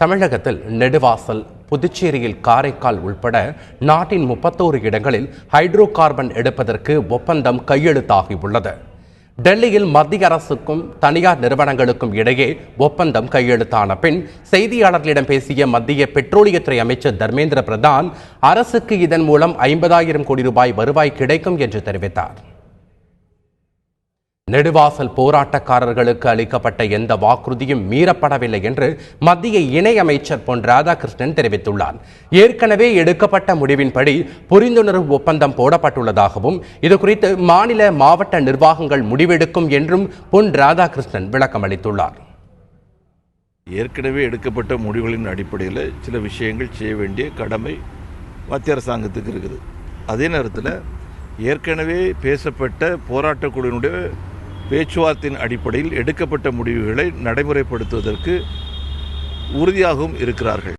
தமிழகத்தில் நெடுவாசல், புதுச்சேரியில் காரைக்கால் உள்பட நாட்டின் 31 இடங்களில் ஹைட்ரோ கார்பன் எடுப்பதற்கு ஒப்பந்தம் கையெழுத்தாகியுள்ளது. டெல்லியில் மத்திய அரசுக்கும் தனியார் நிறுவனங்களுக்கும் இடையே ஒப்பந்தம் கையெழுத்தான பின் செய்தியாளர்களிடம் பேசிய மத்திய பெட்ரோலியத்துறை அமைச்சர் தர்மேந்திர பிரதான், அரசுக்கு இதன் மூலம் 50,000 கோடி ரூபாய் வருவாய் கிடைக்கும் என்று தெரிவித்தார். நெடுவாசல் போராட்டக்காரர்களுக்கு அளிக்கப்பட்ட எந்த வாக்குறுதியும் மீறப்படவில்லை என்று மத்திய இணையமைச்சர் பொன் ராதாகிருஷ்ணன் தெரிவித்துள்ளார். ஏற்கனவே எடுக்கப்பட்ட முடிவின்படி புரிந்துணர்வு ஒப்பந்தம் போடப்பட்டுள்ளதாகவும் இதுகுறித்து மாநில மாவட்ட நிர்வாகங்கள் முடிவெடுக்கும் என்றும் பொன் ராதாகிருஷ்ணன் விளக்கம் அளித்துள்ளார். ஏற்கனவே எடுக்கப்பட்ட முடிவுகளின் அடிப்படையில் சில விஷயங்கள் செய்ய வேண்டிய கடமை மத்திய அரசாங்கத்துக்கு இருக்குது. அதே நேரத்தில் ஏற்கனவே பேசப்பட்ட போராட்டக்குழுவினுடைய பேச்சுவார்த்தையின் அடிப்படையில் எடுக்கப்பட்ட முடிவுகளை நடைமுறைப்படுத்துவதற்கு உறுதியாகவும் இருக்கிறார்கள்.